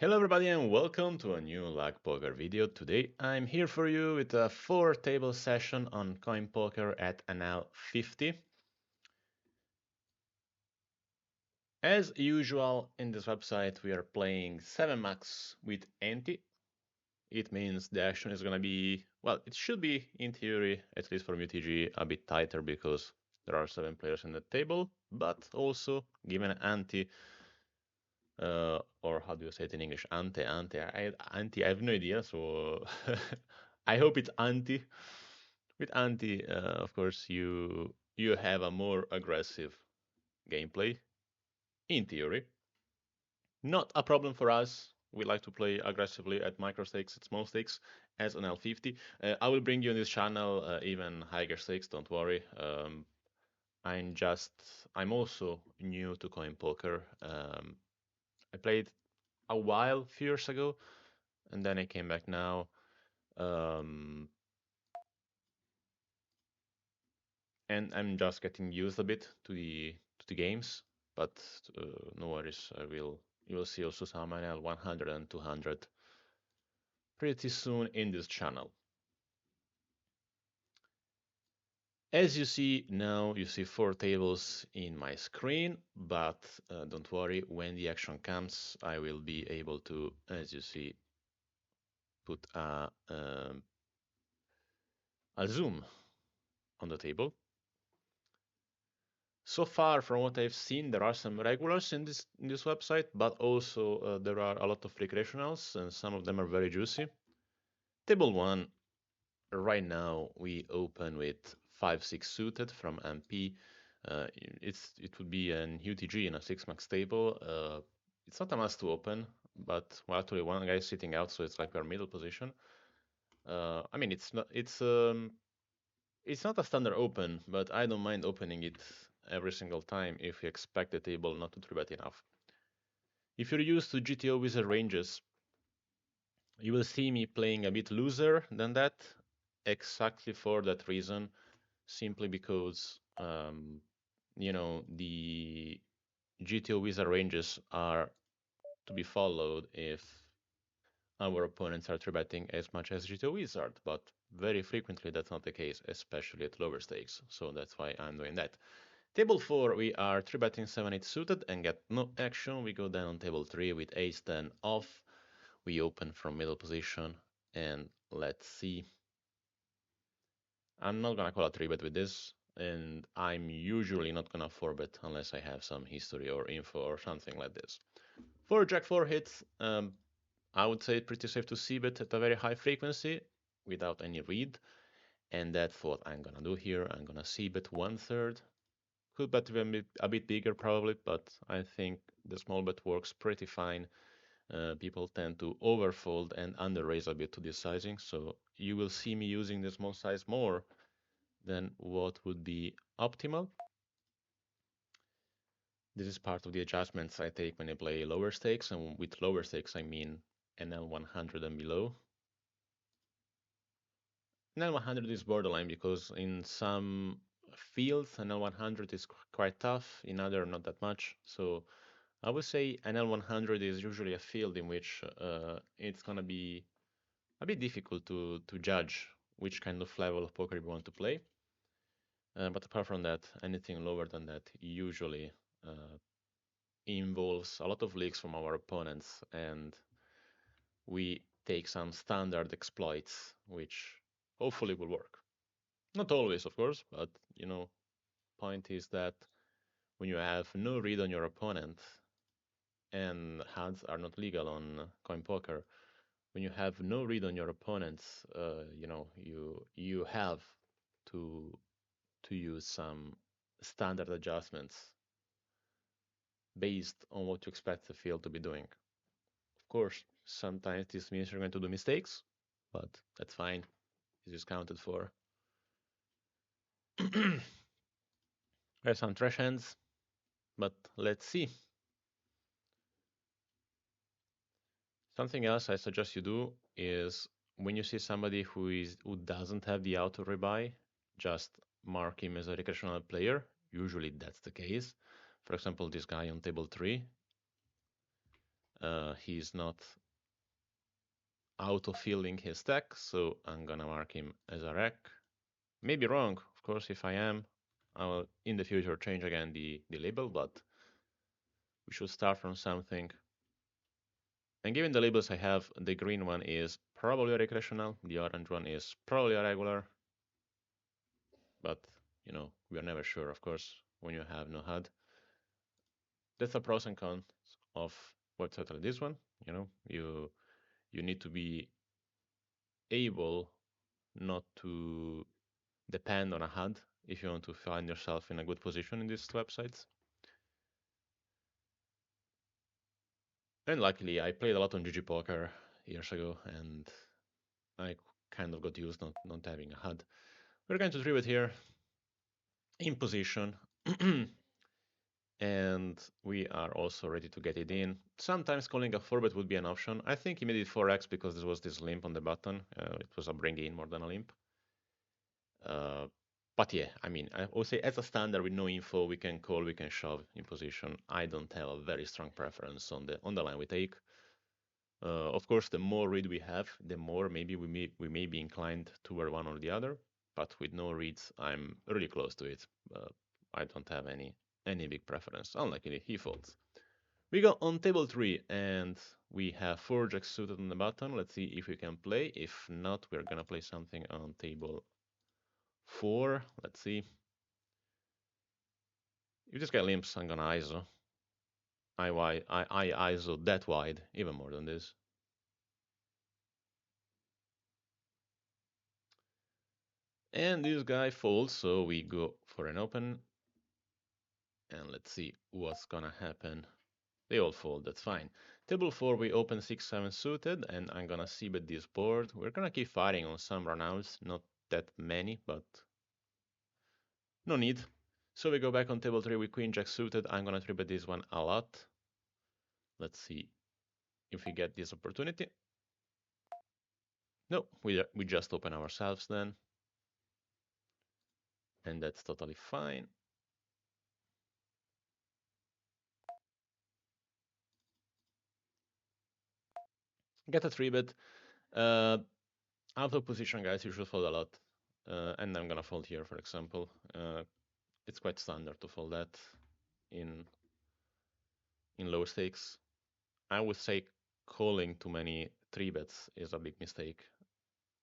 Hello everybody and welcome to a new luck poker video. Today I'm here for you with a 4-table session on CoinPoker at NL50. As usual in this website we are playing 7 max with ante. It means the action is gonna be, well, it should be in theory, at least for UTG, a bit tighter because there are 7 players in the table, but also given ante, or how do you say it in English? Ante. I have no idea. So I hope it's ante. With ante, of course, you have a more aggressive gameplay in theory. Not a problem for us. We like to play aggressively at micro stakes, at small stakes, as an L50. I will bring you on this channel even higher stakes. Don't worry. I'm just I'm also new to coin poker. I played a while, few years ago, and then I came back now. Um, and I'm just getting used a bit to the games, but no worries. You will see also some NL 100 and 200 pretty soon in this channel. As you see now, you see 4 tables in my screen, but don't worry, when the action comes, I will be able to, as you see, put a zoom on the table. So far, from what I've seen, there are some regulars in this website, but also there are a lot of recreationals, and some of them are very juicy. Table one, right now we open with 5-6 suited from MP. It would be an UTG in a 6-max table. It's not a must to open, but well, actually one guy is sitting out, so it's like our middle position. I mean, it's not a standard open, but I don't mind opening it every single time if you expect the table not to 3-bet enough. If you're used to GTO wizard ranges, you will see me playing a bit looser than that, exactly for that reason, simply because the GTO wizard ranges are to be followed if our opponents are 3-betting as much as GTO wizard, but very frequently that's not the case, especially at lower stakes. So that's why I'm doing that. Table 4, we are 3-betting 7-8 suited and get no action. We go down on table 3 with ace-10 off. We open from middle position, and let's see. I'm not gonna call a 3-bet with this, and I'm usually not gonna 4-bet unless I have some history or info or something like this. For Jack 4 hits, I would say pretty safe to c-bet at a very high frequency without any read, and that's what I'm gonna do here. I'm gonna c-bet 1/3. Could bet even a bit bigger probably, but I think the small bet works pretty fine. People tend to overfold and underraise a bit to this sizing, so you will see me using the small size more than what would be optimal. This is part of the adjustments I take when I play lower stakes, and with lower stakes I mean NL100 and below. NL100 is borderline because in some fields NL100 is quite tough, in other not that much. So I would say NL100 is usually a field in which it's gonna be a bit difficult to judge which kind of level of poker you want to play. But apart from that, anything lower than that usually involves a lot of leaks from our opponents, and we take some standard exploits, which hopefully will work. Not always, of course, but point is that when you have no read on your opponent, and hands are not legal on CoinPoker, when you have no read on your opponents, you have to use some standard adjustments based on what you expect the field to be doing. Of course, sometimes this means you're going to do mistakes, but that's fine. This is counted for. There's some trash hands, but let's see. Something else I suggest you do is when you see somebody who doesn't have the auto rebuy, just mark him as a recreational player. Usually that's the case. For example, this guy on table 3. he's not auto-filling his stack, so I'm gonna mark him as a wreck. Maybe wrong, of course. If I am, I will in the future change again the label, but we should start from something. And given the labels I have, the green one is probably a recreational, the orange one is probably a regular, but you know, we are never sure, of course, when you have no HUD. That's the pros and cons of website like this one. You know, you need to be able not to depend on a HUD if you want to find yourself in a good position in these websites. And luckily, I played a lot on GG years ago, and I kind of got used not having a HUD. We're going to three bet here in position. And we are also ready to get it in. Sometimes calling a 4-bet would be an option. I think he made it 4x because there was this limp on the button. It was a bring in more than a limp. But yeah, I mean, I would say as a standard with no info, we can call, we can shove in position. I don't have a very strong preference on the line we take. Of course, the more read we have, the more maybe we may be inclined toward one or the other. But with no reads, I'm really close to it. I don't have any big preference. Unluckily, he folds. We go on table 3, and we have 4 jacks suited on the button. Let's see if we can play. If not, we're gonna play something on table 4. Let's see. If this guy limps, I'm gonna ISO. I ISO that wide, even more than this. And this guy folds, so we go for an open. And let's see what's gonna happen. They all fold, that's fine. Table 4, we open 6-7 suited, and I'm gonna c-bet this board. We're gonna keep firing on some runouts, not that many, but no need. So we go back on table 3 with queen jack suited. I'm gonna 3-bet this one a lot. Let's see if we get this opportunity. No, we just open ourselves then. And that's totally fine. Get a 3-bet. Out of position, guys, you should fold a lot. And I'm gonna fold here, for example. It's quite standard to fold that in low stakes. I would say calling too many 3-bets is a big mistake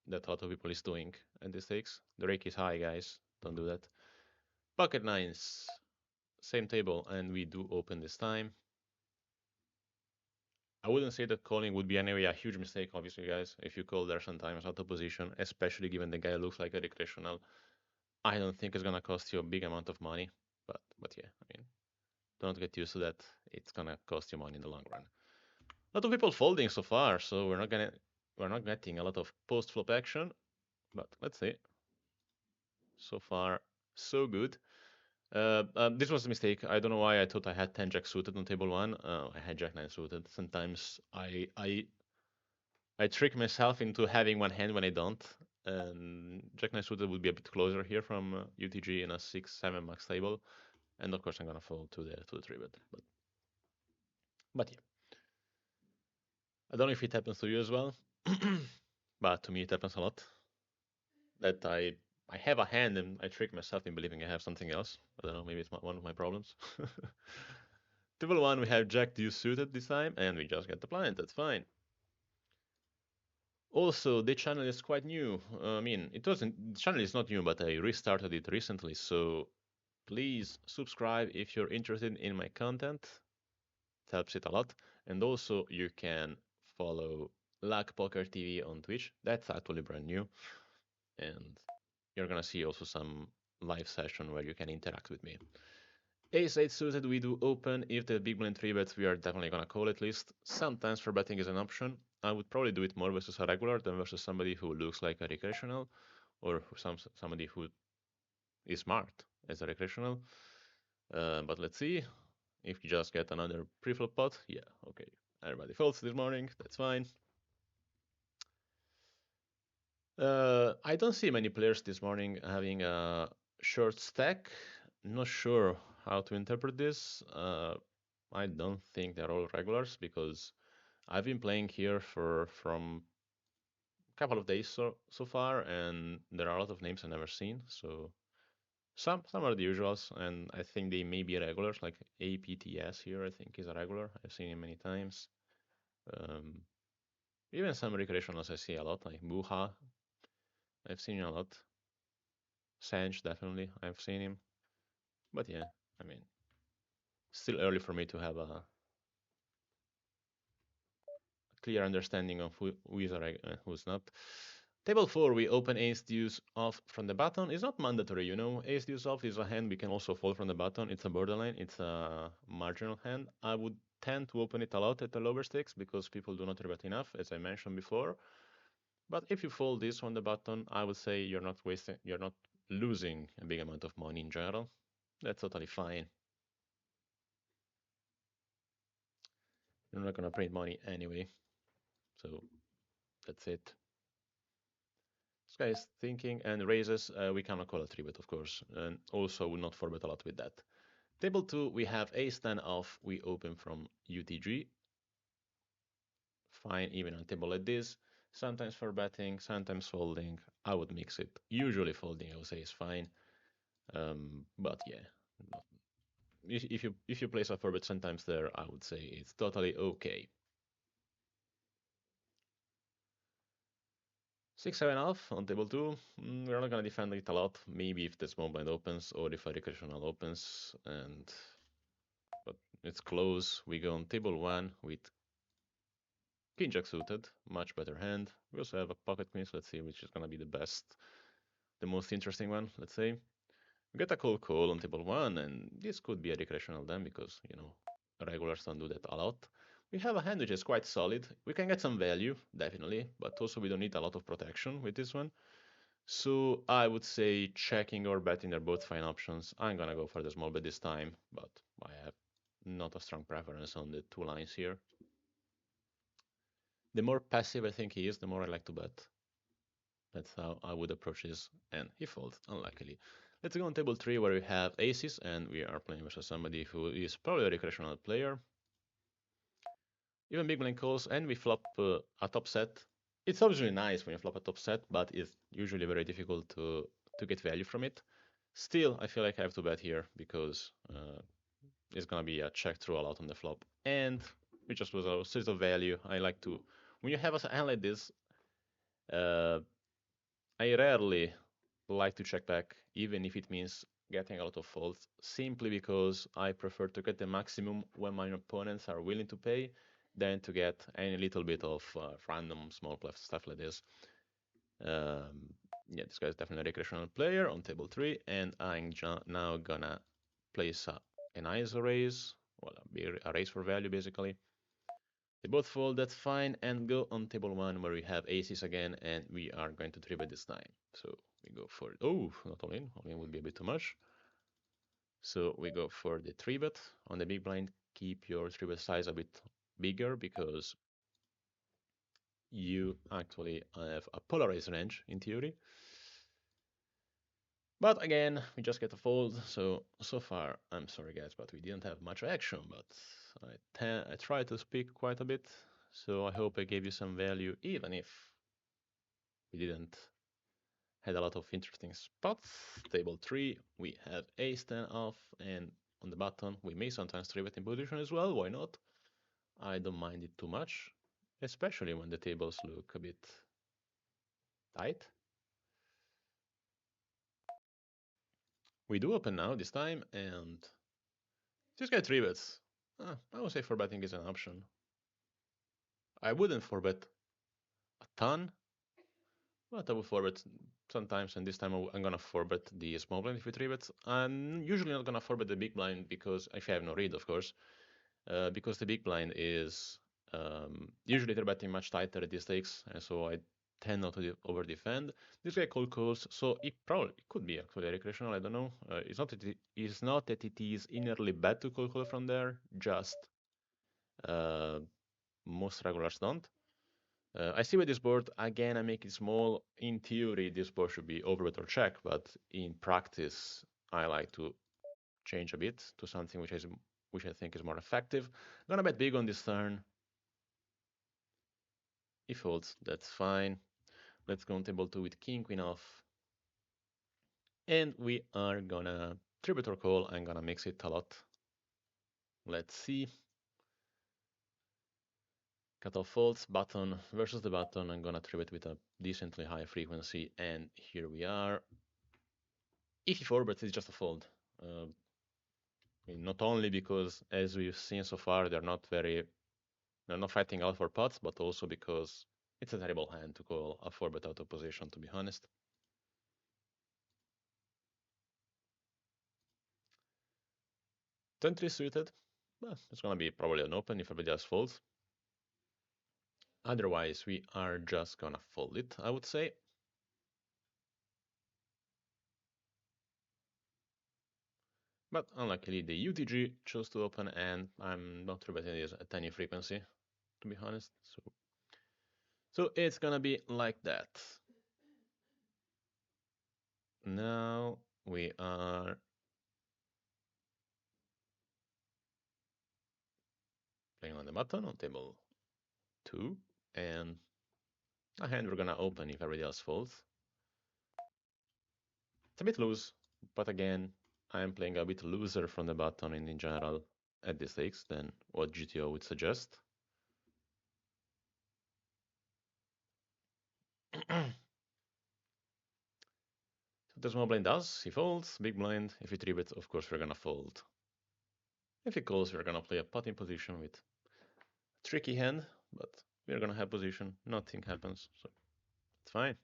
that a lot of people is doing at these stakes. The rake is high, guys. Don't do that. Pocket nines, same table, and we do open this time. I wouldn't say that calling would be anyway a huge mistake, obviously, guys. If you call there sometimes out of position, especially given the guy looks like a recreational, I don't think it's gonna cost you a big amount of money. But yeah, I mean, don't get used to that. It's gonna cost you money in the long run. A lot of people folding so far, so we're not getting a lot of post flop action. But let's see. So far, so good. This was a mistake. I don't know why I thought I had 10 jack suited on table 1. I had jack 9 suited. Sometimes I trick myself into having one hand when I don't. And jack 9 suited would be a bit closer here from UTG in a 6-7 max table. And of course I'm gonna fold to the 3-bet. But yeah. I don't know if it happens to you as well. But to me it happens a lot. That I have a hand and I trick myself in believing I have something else. I don't know, maybe it's one of my problems. Table 1, we have Jack Deuce suited this time, and we just get the blind, that's fine. Also, the channel is quite new. I mean, the channel is not new, but I restarted it recently, so please subscribe if you're interested in my content. It helps it a lot. And also, you can follow Luck Poker TV on Twitch. That's actually brand new. And you're gonna see also some live session where you can interact with me. Ace-8 suited we do open. If the big blind 3-bets, we are definitely gonna call at least. Sometimes for betting is an option. I would probably do it more versus a regular than versus somebody who looks like a recreational or somebody who is smart as a recreational. But let's see if you just get another pre-flop pot. Yeah, okay. Everybody folds this morning. That's fine. I don't see many players this morning having a short stack. Not sure how to interpret this. I don't think they're all regulars because I've been playing here for from a couple of days so far, and there are a lot of names I've never seen. So some are the usuals, and I think they may be regulars, like APTS here. I think is a regular. I've seen him many times. Um, Even some recreationals I see a lot, like Buha. I've seen him a lot. Sanj definitely. I've seen him. But yeah, I mean, still early for me to have a clear understanding of who is a who's not. Table 4, we open ace deuce off from the button. It's not mandatory, you know. Ace deuce off is a hand we can also fold from the button. It's a borderline, it's a marginal hand. I would tend to open it a lot at the lower stakes because people do not rebet enough, as I mentioned before. But if you fold this on the button, I would say you're not losing a big amount of money in general. That's totally fine. You're not gonna print money anyway, so that's it. This guy is thinking and raises. We cannot call a 3-bet, of course, and also will not 4-bet a lot with that. Table 2, we have ace-10 off. We open from UTG. Fine, even on table like this. Sometimes for betting, sometimes folding. I would mix it. Usually folding, I would say, is fine. But yeah, if you place a 4-bet sometimes there, I would say it's totally okay. 6-7 off on table 2. We're not gonna defend it a lot. Maybe if the small blind opens or if a recreational opens, and but it's close. We go on table 1 with King Jack suited, much better hand. We also have a pocket queen, so let's see which is gonna be the best, the most interesting one, let's say. We get a cold call on table 1, and this could be a recreational then because, you know, regulars don't do that a lot. We have a hand which is quite solid. We can get some value, definitely, but also we don't need a lot of protection with this one. So I would say checking or betting are both fine options. I'm gonna go for the small bet this time, but I have not a strong preference on the two lines here. The more passive I think he is, the more I like to bet. That's how I would approach this, and he folds, unluckily. Let's go on table 3 where we have aces, and we are playing versus somebody who is probably a recreational player. Even big blind calls, and we flop a top set. It's obviously nice when you flop a top set, but it's usually very difficult to get value from it. Still, I feel like I have to bet here because it's gonna be a check through a lot on the flop, and we just lose a series of value. I like to, when you have a hand like this, uh, I rarely like to check back, even if it means getting a lot of folds, simply because I prefer to get the maximum when my opponents are willing to pay than to get any little bit of random small bluff stuff like this. Um, yeah, this guy's definitely a recreational player on table 3, and I'm now gonna place an ISO raise, well, a raise for value basically. They both fold, that's fine, and go on table 1 where we have aces again, and we are going to 3-bet this time. So we go for, oh, not all in would be a bit too much. So we go for the 3-bet on the big blind. Keep your 3-bet size a bit bigger because you actually have a polarized range in theory. But again, we just get a fold, so far, I'm sorry guys, but we didn't have much action, but I try to speak quite a bit, so I hope I gave you some value, even if we didn't had a lot of interesting spots. Table 3, we have ace-10 off, and on the button, we may sometimes 3-bet in position as well, why not? I don't mind it too much, especially when the tables look a bit tight. We do open now this time, and this guy 3-bets. I would say 4-betting is an option. I wouldn't 4-bet a ton, but I would 4-bet sometimes, and this time I'm gonna 4-bet the small blind if we 3-bet. I'm usually not gonna 4-bet the big blind because if I have no read, of course, because the big blind is usually they're betting much tighter at the stakes, and so I tend not to over defend. This guy cold calls, so it probably it could be actually recreational. I don't know. It's not that it is inherently bad to cold call from there. Just uh, most regulars don't. I see with this board again. I make it small. In theory, this board should be overbet or check, but in practice, I like to change a bit to something which I think is more effective. I'm gonna bet big on this turn. He folds, that's fine. Let's go on table 2 with king, queen off. And we are gonna tribute or call. I'm gonna mix it a lot. Let's see. Cutoff folds, button versus the button. I'm gonna tribute with a decently high frequency, and here we are. If he forwards, it's just a fold. I mean, not only because, as we've seen so far, they're not fighting out for pots, but also because it's a terrible hand to call a 4-bet out of position, to be honest. Turn 3 suited, well, it's gonna be probably an open if everybody else folds. Otherwise, we are just gonna fold it, I would say. But unluckily, the UTG chose to open, and I'm not sure betting this at any frequency, to be honest. So it's gonna be like that. Now we are playing on the button on table 2, and a hand we're gonna open if everybody else folds. It's a bit loose, but again, I'm playing a bit looser from the button in general at this stakes than what GTO would suggest. So the small blind does, he folds, big blind. If he 3-bets, of course we're gonna fold. If he calls, we're gonna play a pot in position with a tricky hand, but we're gonna have position, nothing happens, so it's fine.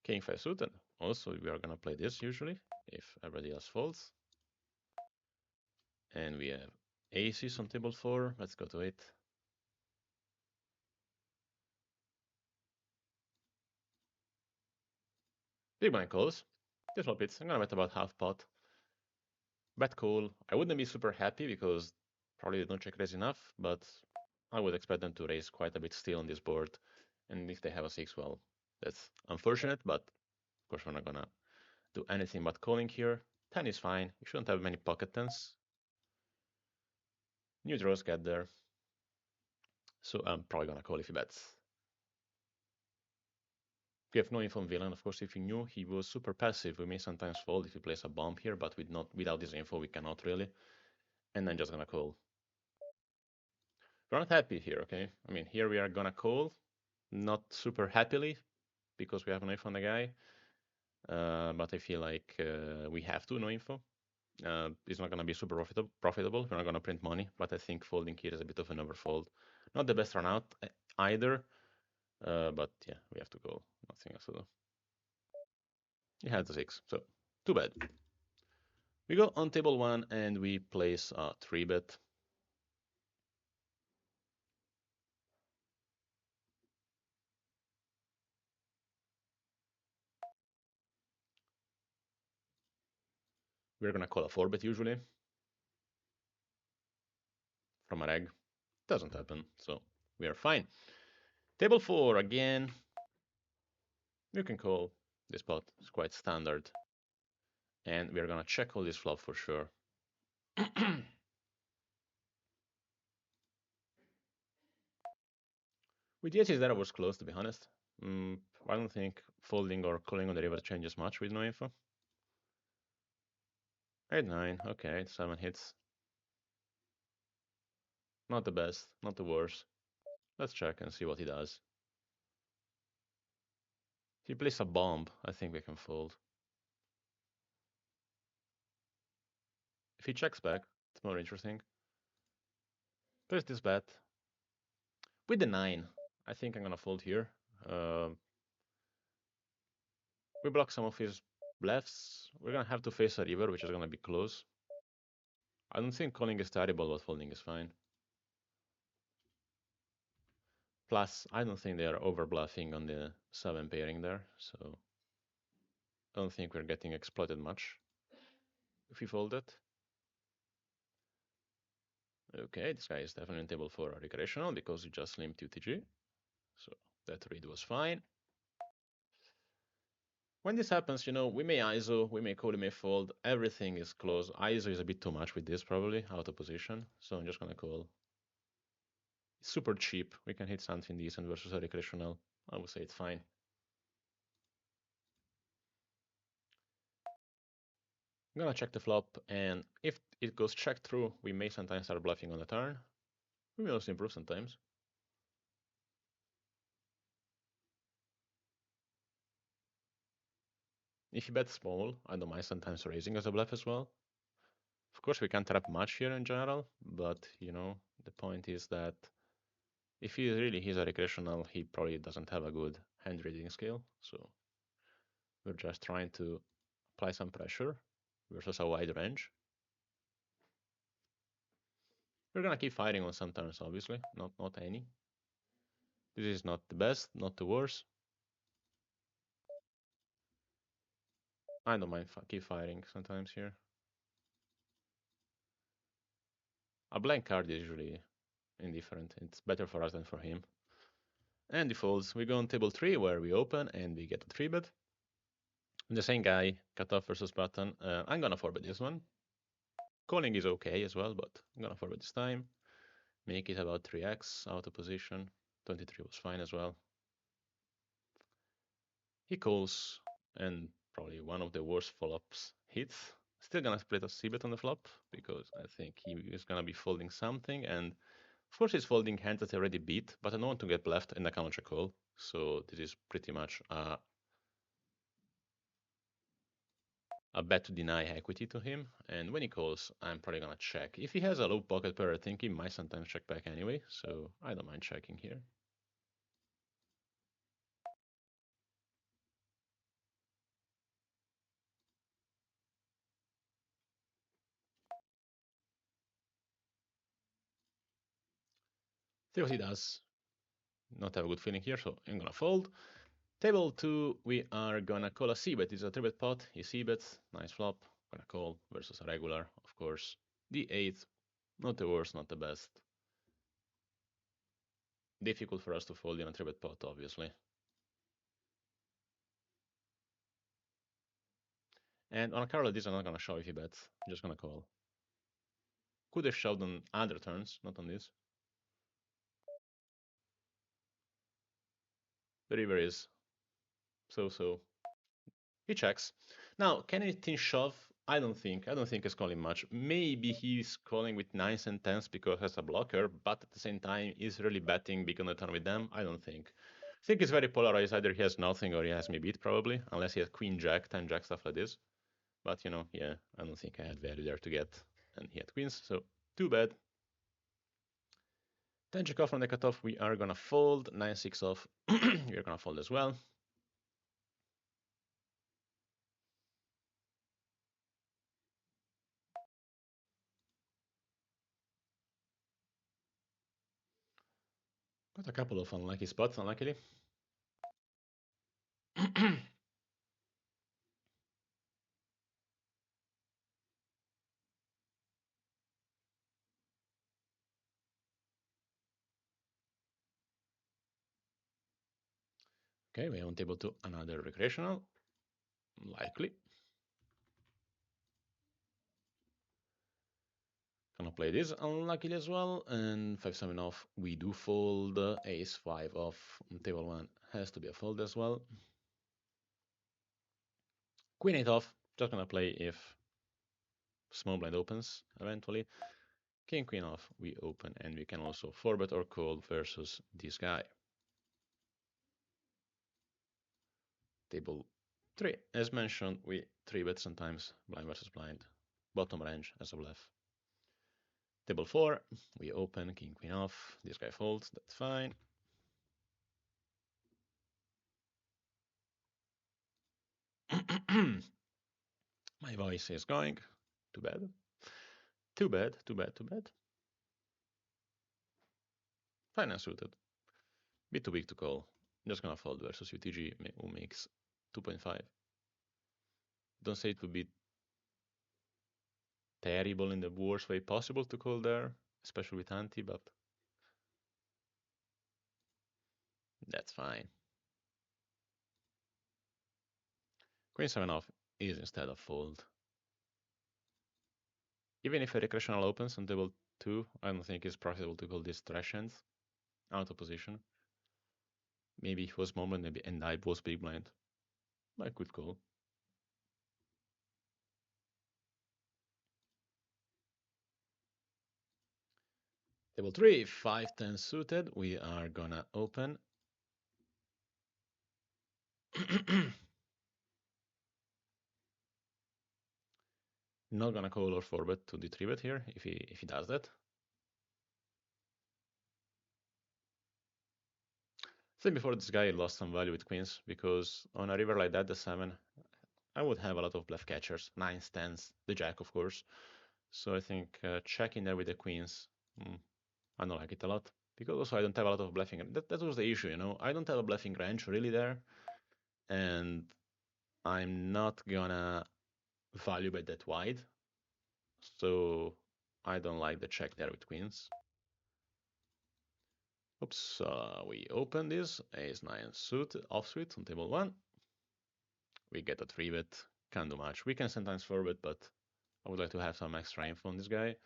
King 5 suited. Also, we are gonna play this usually, if everybody else folds. And we have aces on table 4, let's go to it. Big blind calls. This flop it's, I'm gonna bet about half pot. Bet call. I wouldn't be super happy because probably they don't check raise enough, but I would expect them to raise quite a bit still on this board. And if they have a 6, well, that's unfortunate, but of course we're not gonna do anything but calling here. 10 is fine. You shouldn't have many pocket tens. New draws get there. So I'm probably gonna call if he bets. We have no info on villain. Of course, if we knew he was super passive, we may sometimes fold if he plays a bomb here, but without this info, we cannot really. And I'm just gonna call. We're not happy here, okay? I mean, here we are gonna call, not super happily, because we have no info on the guy. But I feel like we have to know info. It's not gonna be super profitable. We're not gonna print money, but I think folding here is a bit of an overfold. Not the best run out either, but yeah, we have to go. Nothing else to do. He had the 6, so too bad. We go on table 1 and we place a 3-bet. We're gonna call a 4-bet usually from a reg. Doesn't happen, so we are fine. Table 4 again. You can call this pot. It's quite standard. And we're gonna check all this flop for sure. With the edges there, I was close, to be honest. I don't think folding or calling on the river changes much with no info. 8-9, okay, 7 hits. Not the best, not the worst. Let's check and see what he does. If he plays a bomb, I think we can fold. If he checks back, it's more interesting. There's this bet. With the 9, I think I'm gonna fold here. We block some of his bluffs. We're gonna have to face a river, which is gonna be close. I don't think calling is terrible, but folding is fine. Plus, I don't think they are over bluffing on the 7 pairing there, so I don't think we're getting exploited much if we fold it. Okay, this guy is definitely on table for a recreational because he just limped UTG, so that read was fine. When this happens, we may ISO, we may call, we may fold. Everything is close. ISO is a bit too much with this, probably, out of position. So I'm just going to call. It's super cheap. We can hit something decent versus a recreational. I would say it's fine. I'm going to check the flop, and if it goes check through, we may sometimes start bluffing on the turn. We may also improve sometimes. If you bet small, I don't mind sometimes raising as a bluff as well. Of course, we can't trap much here in general, but, the point is that if he's a recreational, he probably doesn't have a good hand reading skill. So we're just trying to apply some pressure versus a wide range. We're gonna keep firing on some turns, obviously, not any. This is not the best, not the worst. I don't mind keep firing sometimes here. A blank card is usually indifferent. It's better for us than for him. And he folds. We go on table 3 where we open and we get a 3-bet. The same guy, cutoff versus button. I'm gonna 4-bet this one. Calling is okay as well, but I'm gonna 4-bet this time. Make it about 3x out of position. 23 was fine as well. He calls, and probably one of the worst follow-ups hits. Still gonna split a c-bet on the flop, because I think he is gonna be folding something, and of course he's folding hands that he already beat, but I don't want to get left in the counter call, so this is pretty much a bet to deny equity to him, and when he calls, I'm probably gonna check. If he has a low pocket pair, I think he might sometimes check back anyway, so I don't mind checking here. See what he does. Not have a good feeling here, so I'm gonna fold. Table 2, we are gonna call a c-bet. It's a 3-bet pot. He c-bets, nice flop. Gonna call versus a regular, of course. D8, not the worst, not the best. Difficult for us to fold in a 3-bet pot, obviously. And on a card like this, I'm not gonna show if he bets. I'm just gonna call. Could have showed on other turns, not on this. The river is so. He checks. Now, can anything shove? I don't think. I don't think he's calling much. Maybe he's calling with 9s and 10s because has a blocker, but at the same time, he's really betting big on the turn with them. I don't think. I think it's very polarized. Either he has nothing or he has me beat, probably, unless he has queen jack, 10 jack, stuff like this. But, yeah, I don't think I had value there to get. And he had queens, so too bad. 10 jack off from the cutoff, we are gonna fold. 9-6 off, we are gonna fold as well. Got a couple of unlucky spots, unluckily. Okay, we are on table 2, another recreational. Likely. Gonna play this unluckily as well, and 5-7 off. We do fold. Ace 5 off on table 1 has to be a fold as well. Queen 8 off. Just gonna play if small blind opens eventually. King queen off. We open, and we can also 4-bet or call versus this guy. Table 3. As mentioned, we 3-bet sometimes blind versus blind. Bottom range as a bluff. Table 4, we open, king, queen off. This guy folds, that's fine. My voice is going. Too bad. Too bad. Fine unsuited. Bit too big to call. Just gonna fold versus UTG, who makes 2.5. Don't say it would be terrible in the worst way possible to call there, especially with ante, but that's fine. Queen 7 off is instead a fold. Even if a recreational opens on table 2, I don't think it's profitable to call this trash hands out of position. Maybe it was moment, maybe and I was big blind. I could call. Table 3, 5-10 suited. We are gonna open. Not gonna call or 4-bet to the 3-bet here if he does that. Same before, this guy lost some value with queens because on a river like that, the 7, I would have a lot of bluff catchers, 9s, 10s, the jack of course. So I think checking there with the queens, I don't like it a lot. Because also I don't have a lot of bluffing. That was the issue, you know. I don't have a bluffing range really there. And I'm not gonna value bet that wide. So I don't like the check there with queens. Oops, we open this, ace-9 suit, offsuit on table 1. We get a 3-bet, can't do much. We can sometimes 4-bet, but I would like to have some extra info on this guy.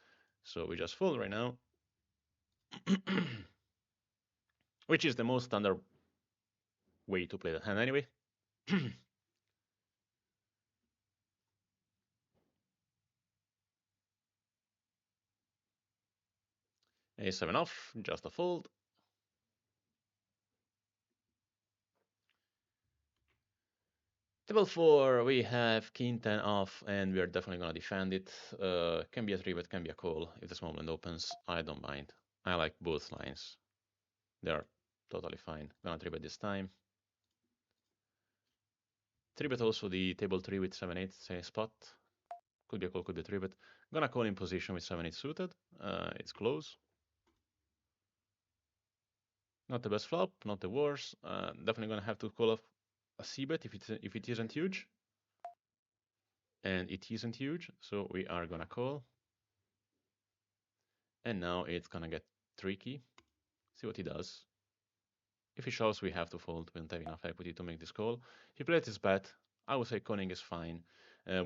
So we just fold right now. Which is the most standard way to play that hand anyway. A7 off, just a fold. Table 4, we have king 10 off, and we are definitely going to defend it. Can be a 3-bet, can be a call. If the small blind opens, I don't mind. I like both lines. They are totally fine. Gonna 3-bet this time. 3-bet also the table 3 with 7-8, same spot. Could be a call, could be a 3-bet. Gonna call in position with 7-8 suited. It's close. Not the best flop, not the worst. Definitely gonna have to call off a c-bet if it isn't huge. And it isn't huge, so we are gonna call. And now it's gonna get tricky. See what he does. If he shoves, we have to fold. We don't have enough equity to make this call. If he plays this bet, I would say calling is fine.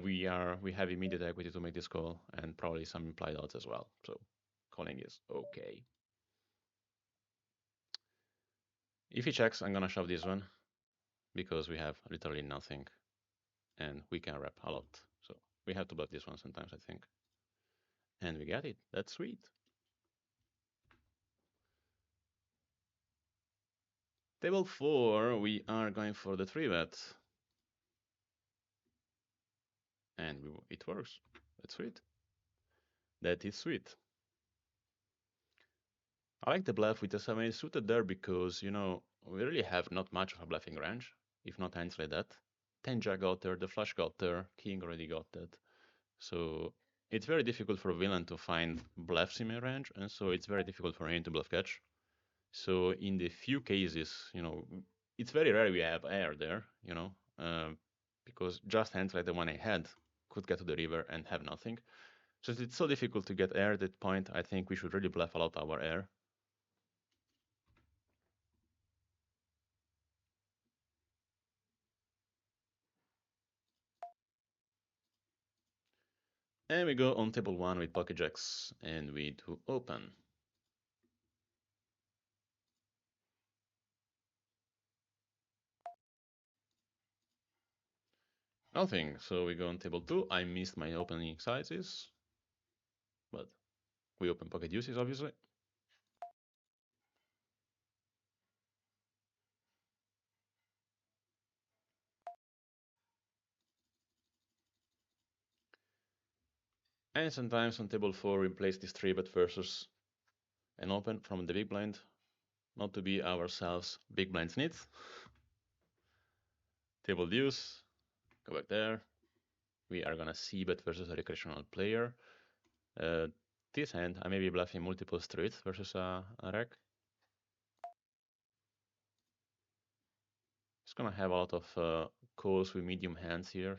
We have immediate equity to make this call, and probably some implied odds as well. So calling is okay. If he checks, I'm gonna shove this one because we have literally nothing, and we can wrap a lot. So we have to bluff this one sometimes, I think. And we get it. That's sweet. Table 4, we are going for the 3-bet. And it works. That's sweet. That is sweet. I like the bluff with the 7-8 suited there because, you know, we really have not much of a bluffing range, if not hands like that. 10 jack got there, the flush got there, king already got that. So it's very difficult for a villain to find bluffs in my range, and so it's very difficult for him to bluff catch. So in the few cases, you know, it's very rare we have air there, you know, because just hands like the one I had could get to the river and have nothing. So it's so difficult to get air at that point. I think we should really bluff a lot our air. And we go on table 1 with pocket jacks, and we do open. Nothing, so we go on table 2. I missed my opening sizes, but we open pocket deuces, obviously. And sometimes on table 4 we place this 3-bet versus an open from the big blind, not to be ourselves big blind snits. Table deuce, go back there. We are gonna c-bet versus a recreational player. This hand, I may be bluffing multiple streets versus a rec. It's gonna have a lot of calls with medium hands here,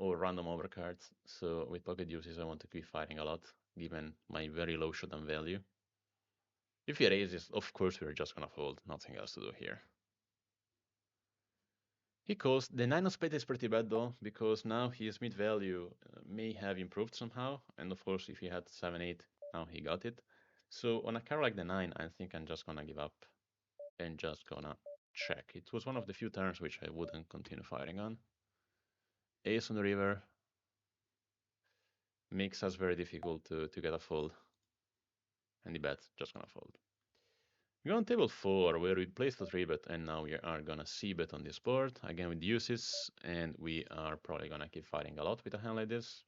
or random overcards. So with pocket deuces, I want to keep fighting a lot, given my very low showdown value. If he raises, of course, we're just gonna fold. Nothing else to do here. He calls. The 9 of spades is pretty bad though, because now his mid value may have improved somehow. And of course, if he had 7, 8, now he got it. So on a card like the 9, I think I'm just gonna give up and just gonna check. It was one of the few turns which I wouldn't continue firing on. Ace on the river makes us very difficult to get a fold. And the bet just gonna fold. We go on table 4, where we place the 3-bet, and now we are gonna c-bet on this board, again with deuces, and we are probably gonna keep fighting a lot with a hand like this.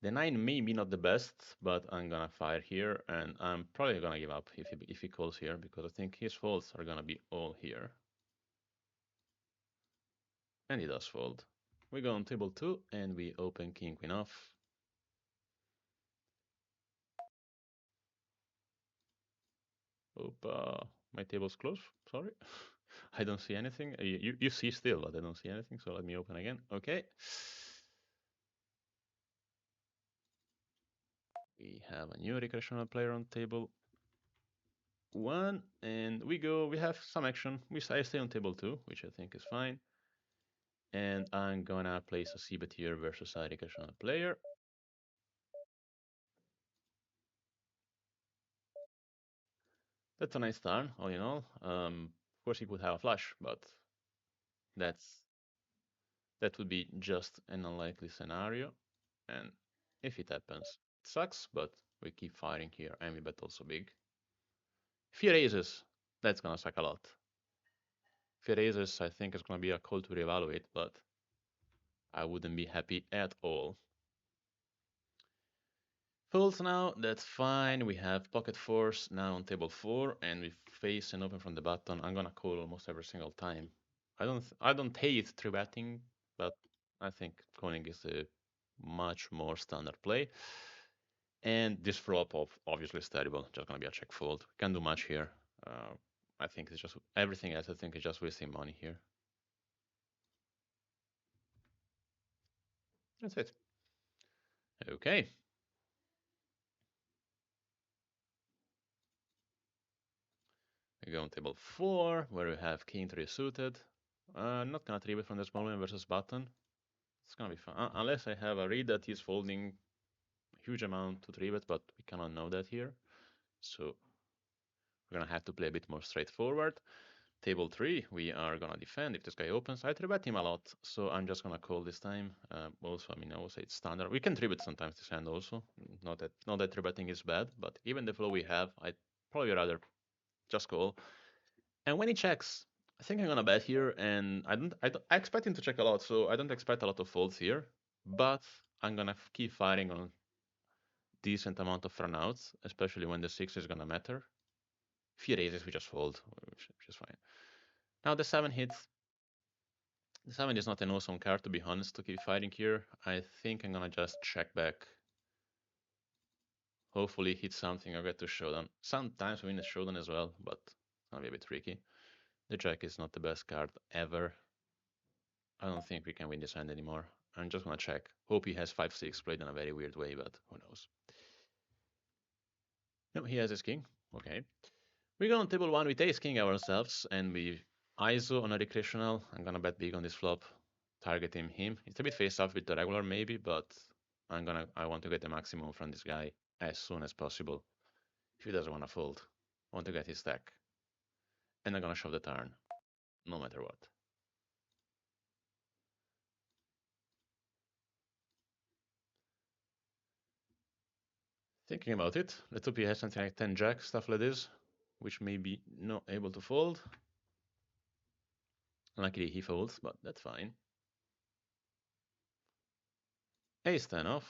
The 9 may be not the best, but I'm gonna fire here, and I'm probably gonna give up if he calls here, because I think his folds are gonna be all here. And he does fold. We go on table 2, and we open king queen off. Opa, my table's closed, sorry. I don't see anything. You see still, but I don't see anything, so let me open again. Okay. We have a new recreational player on table 1, and we have some action. I stay on table 2, which I think is fine. And I'm gonna place a c-bet here versus a recreational player. That's a nice turn, all in all. Of course, he could have a flush, but that would be just an unlikely scenario. And if it happens, it sucks, but we keep firing here, and we bet also big. If he raises, that's gonna suck a lot. If he raises, I think it's gonna be a call to reevaluate, but I wouldn't be happy at all. Folds now, that's fine. We have pocket fours now on table 4, and we face and open from the button. I'm gonna call almost every single time. I don't hate 3-betting, but I think calling is a much more standard play. And this flop obviously is terrible. Just gonna be a check fold. Can't do much here. I think it's just everything else. I think is just wasting money here. That's it. Okay. We go on table 4, where we have king 3 suited. Not gonna 3-bet from the small one versus button. It's gonna be fun. Unless I have a read that he's folding a huge amount to 3-bet, but we cannot know that here. So we're gonna have to play a bit more straightforward. Table 3, we are gonna defend if this guy opens. I 3-bet him a lot, so I'm just gonna call this time. Also, I mean, I would say it's standard. We can 3-bet sometimes this hand also. Not that 3-betting is bad, but given the flow we have, I'd probably rather just call. And when he checks, I think I'm gonna bet here, and I expect him to check a lot, so I don't expect a lot of folds here. But I'm gonna keep firing on decent amount of runouts, especially when the 6 is gonna matter. If he raises, we just fold, which is fine. Now the 7 hits. The 7 is not an awesome card, to be honest, to keep fighting here. I think I'm gonna just check back. Hopefully hit something or get to showdown. Sometimes we win the showdown as well, but it's gonna be a bit tricky. The jack is not the best card ever. I don't think we can win this hand anymore. I'm just gonna check. Hope he has 5-6 played in a very weird way, but who knows. No, he has his king. Okay. We go on table 1 with ace king ourselves, and we ISO on a recreational. I'm gonna bet big on this flop, targeting him. It's a bit face off with the regular maybe, but I want to get the maximum from this guy as soon as possible. If he doesn't want to fold, I want to get his stack. And I'm gonna shove the turn, no matter what. Thinking about it, let's hope he has something like 10 jack, stuff like this, which may be not able to fold. Luckily he folds, but that's fine. Ace 10 off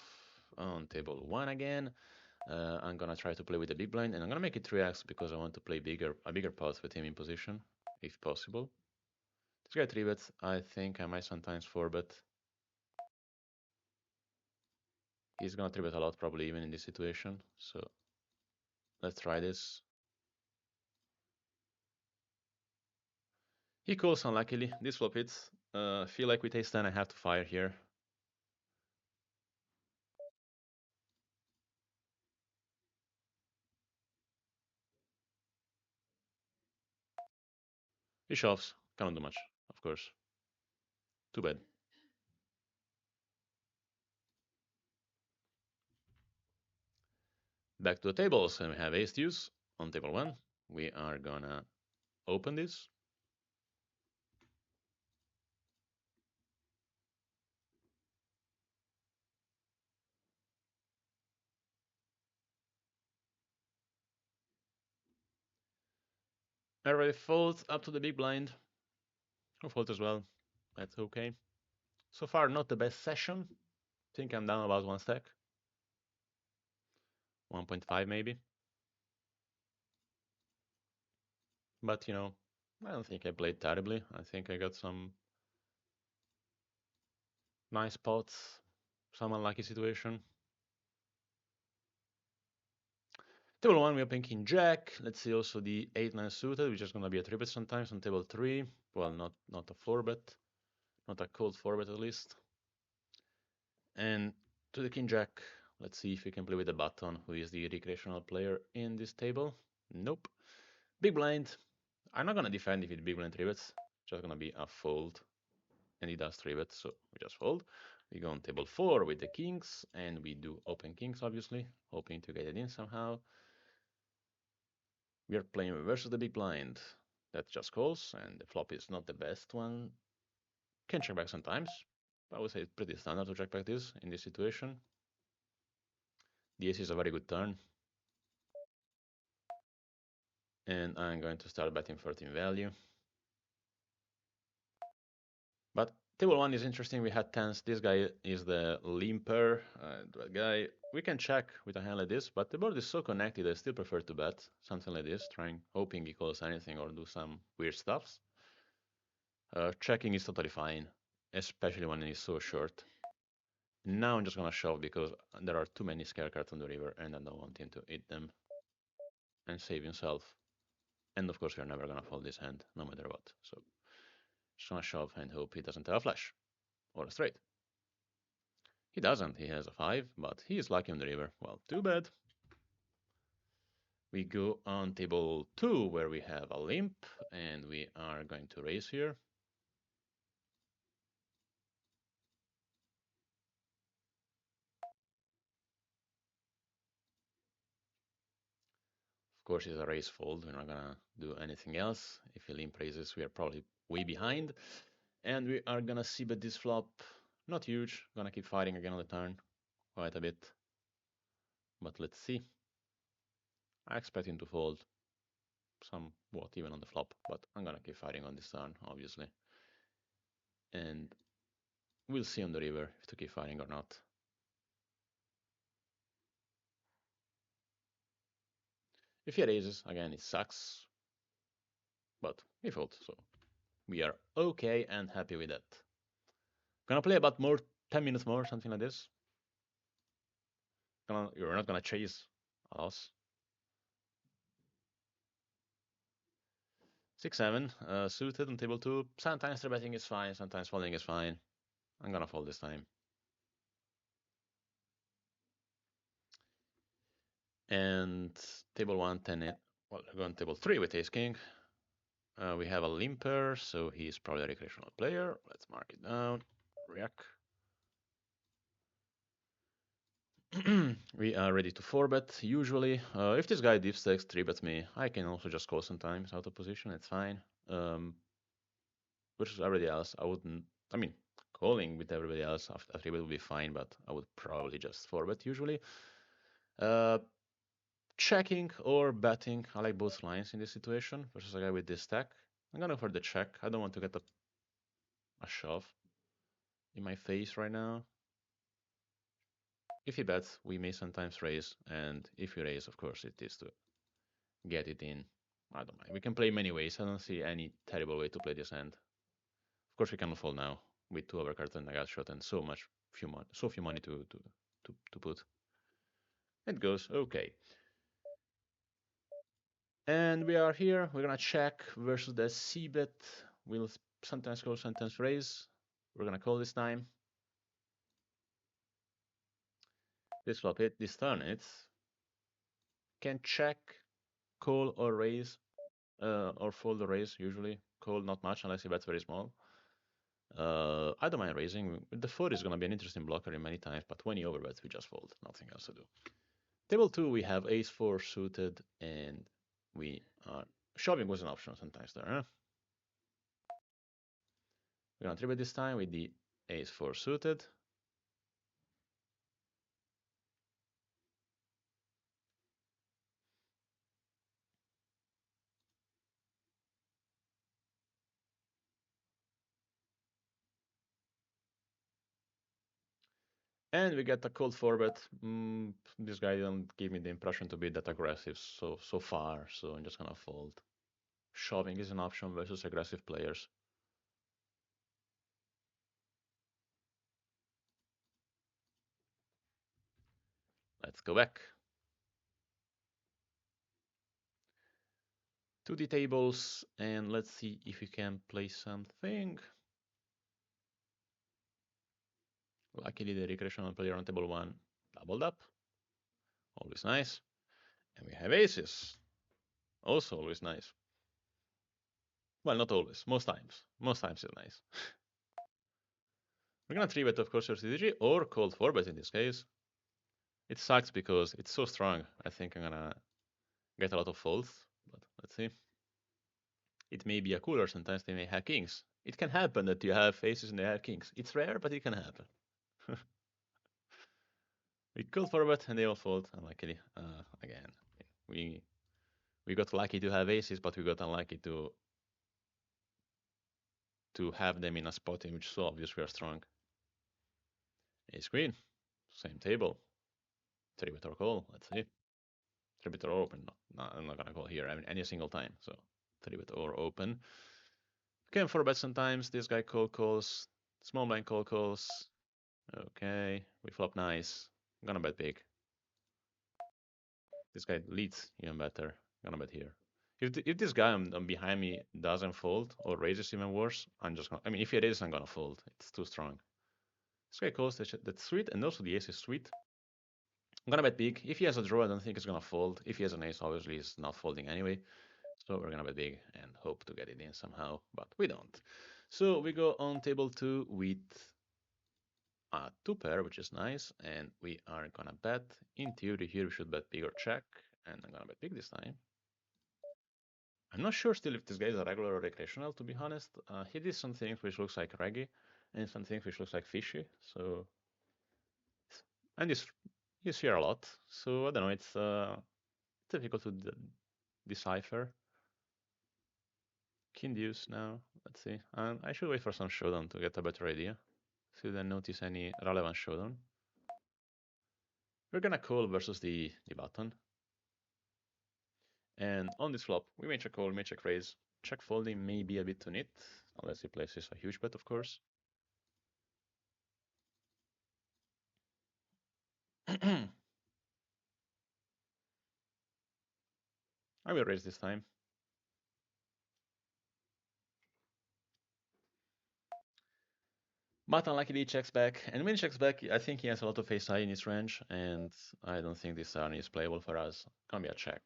on table 1 again. I'm gonna try to play with the big blind, and I'm gonna make it 3x because I want to play a bigger pot with him in position, if possible. This guy 3-bets, I think I might sometimes 4-bet. He's gonna 3-bet a lot probably even in this situation, so let's try this. He calls unluckily, this flop hits. Feel like with ace 10 I have to fire here. He shoves. Cannot do much, of course. Too bad. Back to the tables, and we have ace deuce on table 1. We are gonna open this. Everybody folds up to the big blind. Who folds as well. That's okay. So far, not the best session. Think I'm down about 1 stack. 1.5 maybe. But, you know, I don't think I played terribly. I think I got some nice spots, some unlucky situation. Table 1, we open king jack. Let's see also the 8-9 suited, which is going to be a 3-bet sometimes on table 3. Well, not a 4-bet. Not a cold 4-bet at least. And to the king jack, let's see if we can play with the button, who is the recreational player in this table. Nope. Big blind. I'm not going to defend if it's big blind 3-bets. Just going to be a fold. And he does 3-bet, so we just fold. We go on table 4 with the kings, and we do open kings, obviously, hoping to get it in somehow. We are playing versus the big blind. That just calls, and the flop is not the best one. Can check back sometimes. I would say it's pretty standard to check back this in this situation. The ace is a very good turn. And I'm going to start betting 13 value. But table 1 is interesting. We had tens. This guy is the limper. That guy, we can check with a hand like this, but the board is so connected, I still prefer to bet something like this, hoping he calls anything or do some weird stuffs. Checking is totally fine, especially when he's so short. Now I'm just gonna shove because there are too many scare cards on the river and I don't want him to eat them and save himself. And of course we're never gonna fold this hand, no matter what. So just gonna shove and hope he doesn't have a flush or a straight. He doesn't, he has a 5, but he is lucky on the river. Well, too bad. We go on table 2 where we have a limp and we are going to raise here. Of course, it's a raise fold. We're not gonna do anything else. If he limp raises, we are probably way behind. And we are gonna see bet this flop. Not huge. Gonna keep fighting again on the turn. Quite a bit. But let's see. I expect him to fold somewhat even on the flop. But I'm gonna keep fighting on this turn, obviously. And we'll see on the river if to keep fighting or not. If he raises, again, it sucks. But he folds, so we are okay and happy with that. Gonna play about 10 minutes more, something like this. You're not gonna chase a loss. 6-7, suited on table 2. Sometimes 3-betting is fine, sometimes folding is fine. I'm gonna fold this time. And table 1, 10, well, we're going table 3 with ace king. We have a limper, so he's probably a recreational player. Let's mark it down. React. We are ready to 4-bet, usually. If this guy deep stacks 3-bets me, I can also just call sometimes out of position, it's fine. Versus everybody else, I mean, calling with everybody else after 3-bet would be fine, but I would probably just 4-bet usually. Checking or betting, I like both lines in this situation versus a guy with this stack. I'm gonna for the check. I don't want to get a shove in my face right now. If he bets, we may sometimes raise, and if we raise, of course, it is to get it in. I don't mind. We can play many ways. I don't see any terrible way to play this hand. Of course, we cannot fold now with 2 overcards and a gut shot and so few money to put. It goes okay. And we are here. We're gonna check versus the c-bet. We'll sometimes call, sometimes raise. We're gonna call this time. This flop hit, this turn it's can check, call or raise, or fold or raise usually. call not much unless he bets very small. I don't mind raising. The 4 is going to be an interesting blocker in many times, but when he overbets, we just fold. Nothing else to do. Table 2, we have ace 4 suited, and we are... Shoving was an option sometimes there, huh? We're going to 3-bet this time with the ace 4 suited. And we get a cold 4-bet. This guy didn't give me the impression to be that aggressive so far, so I'm just going to fold. Shoving is an option versus aggressive players. Let's go back to the tables and let's see if we can play something. Luckily, the recreational player on table 1 doubled up. Always nice. And we have aces. Also always nice. Well, not always. Most times. Most times it's nice. We're gonna 3-bet, of course, your CDG, or cold 4-bet in this case. It sucks because it's so strong. I think I'm gonna get a lot of folds, but let's see. It may be a cooler. Sometimes they may have kings. It can happen that you have aces and they have kings. It's rare, but it can happen. We could 4-bet and they all fold. Unluckily, again, we got lucky to have aces, but we got unlucky to have them in a spot in which so obvious we are strong. Ace queen, same table. 3-bet or call. Let's see. 3-bet or open. No, I'm not gonna call here. I mean, any single time. So 3-bet or open. Can 4-bet sometimes. This guy calls. Small blind calls. Okay, we flop nice. I'm gonna bet big. This guy leads even better. I'm gonna bet here. If this guy behind me doesn't fold or raises even worse, I'm just gonna. I mean, if he raises, I'm gonna fold. It's too strong. This guy calls. That's sweet, and also the ace is sweet. I'm gonna bet big. If he has a draw, I don't think it's gonna fold. If he has an ace, obviously he's not folding anyway. So we're gonna bet big and hope to get it in somehow, but we don't. So we go on table 2 with a 2-pair, which is nice, and we are gonna bet. In theory, here we should bet big or check, and I'm gonna bet big this time. I'm not sure still if this guy is a regular or recreational, to be honest. He did some things which looks like reggae, and some things which looks like fishy, so... And he's here a lot, so I don't know, it's difficult to decipher. King deuce now, let's see. I should wait for some showdown to get a better idea. See if I notice any relevant showdown. We're gonna call versus the button. And on this flop, we may check call, we may check raise. Check folding may be a bit too neat, unless he places a huge bet, of course. I will raise this time. But unluckily he checks back, and when he checks back, I think he has a lot of ace high in his range, and I don't think this turn is playable for us. Gonna be a check.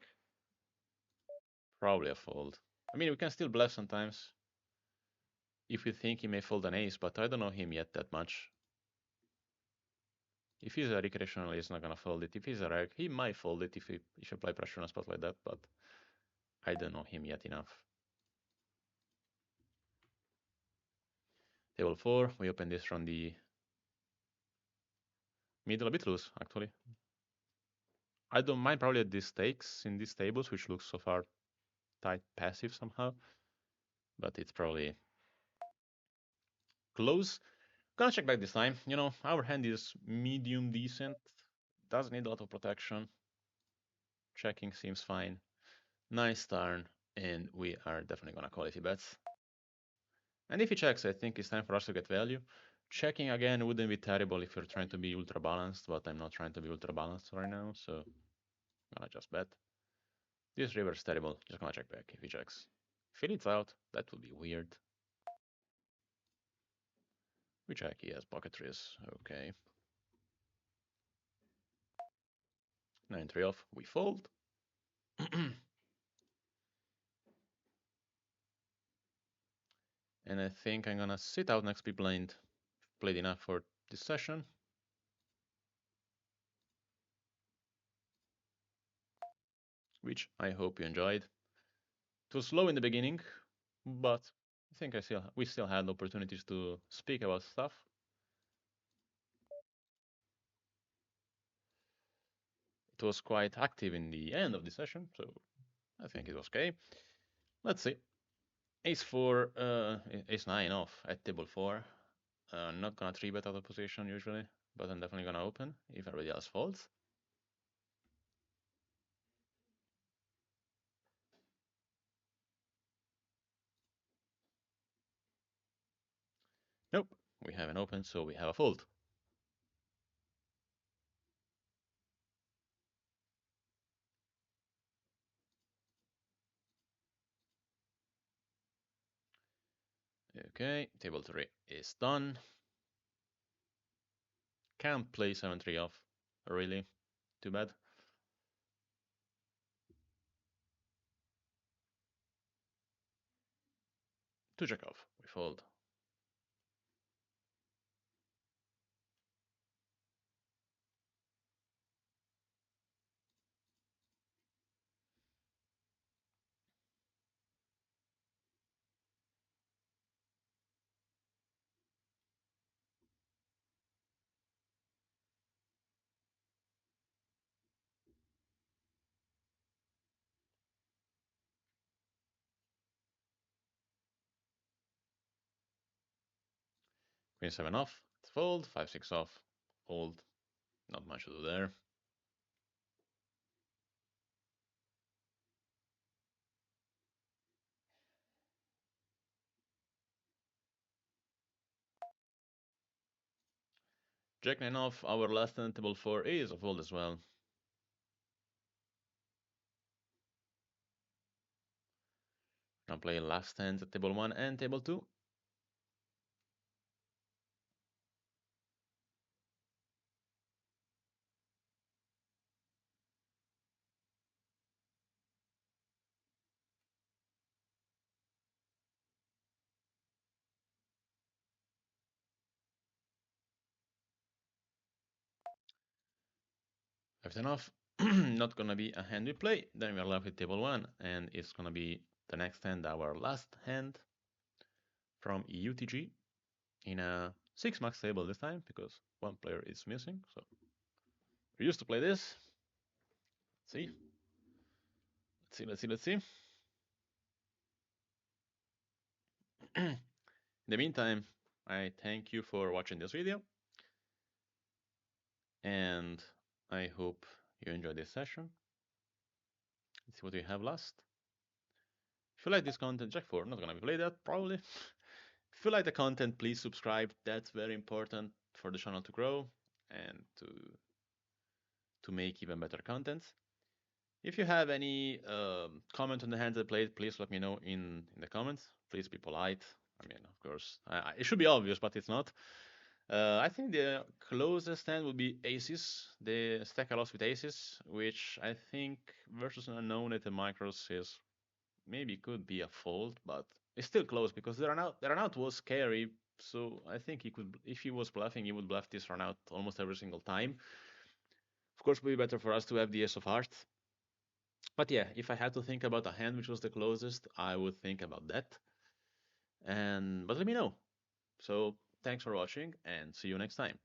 Probably a fold. I mean, we can still bluff sometimes if we think he may fold an ace, but I don't know him yet that much. If he's a recreational, he's not gonna fold it. If he's a reg, he might fold it if you apply pressure on a spot like that, but I don't know him yet enough. Table 4, we open this from the middle, a bit loose, actually. I don't mind probably these stakes in these tables, which looks so far tight passive somehow, but it's probably close. Gonna check back this time. You know, our hand is medium decent, doesn't need a lot of protection. Checking seems fine. Nice turn, and we are definitely gonna call if he bets. And if he checks, I think it's time for us to get value. Checking again wouldn't be terrible if you're trying to be ultra balanced, but I'm not trying to be ultra balanced right now, so I'm gonna just bet. This river is terrible, just gonna check back if he checks. If he leads out, that would be weird. We check, he has pocket trees, okay. 9-3 off, we fold. And I think I'm gonna sit out next big blind. Played enough for this session. Which I hope you enjoyed. It was slow in the beginning, but I think we still had opportunities to speak about stuff. It was quite active in the end of the session, so I think it was okay. Let's see. Ace 4, Ace 9 off at table 4. Not gonna 3-bet out of position usually, but I'm definitely gonna open if everybody else folds. Nope, we haven't opened, so we have a fold. Okay, table 3 is done. Can't play 7-3 off, really. Too bad. To check off, we fold. Queen 7 off, fold. 5-6 off, fold. Not much to do there. Jack 9 off, our last hand table 4 is a fold as well. Gonna play last hands at table 1 and table 2. Everything off. Not gonna be a hand we play. Then we're left with table 1, and it's gonna be the next hand, our last hand from UTG in a 6 max table this time because one player is missing. So we used to play this. Let's see. In the meantime, I thank you for watching this video, and I hope you enjoyed this session. Let's see what we have last. If you like this content, Jack 4, not gonna be played that, probably. If you like the content, please subscribe. That's very important for the channel to grow and to make even better content. If you have any comment on the hands I played, please let me know in the comments. Please be polite. I mean, of course, it should be obvious, but it's not. I think the closest hand would be aces. The stack a lot with aces, which I think versus an unknown at the micros is maybe could be a fold, but it's still close because the run out was scary. So I think he could, if he was bluffing, he would bluff this run out almost every single time. Of course, it would be better for us to have the ace of hearts. But yeah, if I had to think about a hand which was the closest, I would think about that. But let me know. So thanks for watching and see you next time.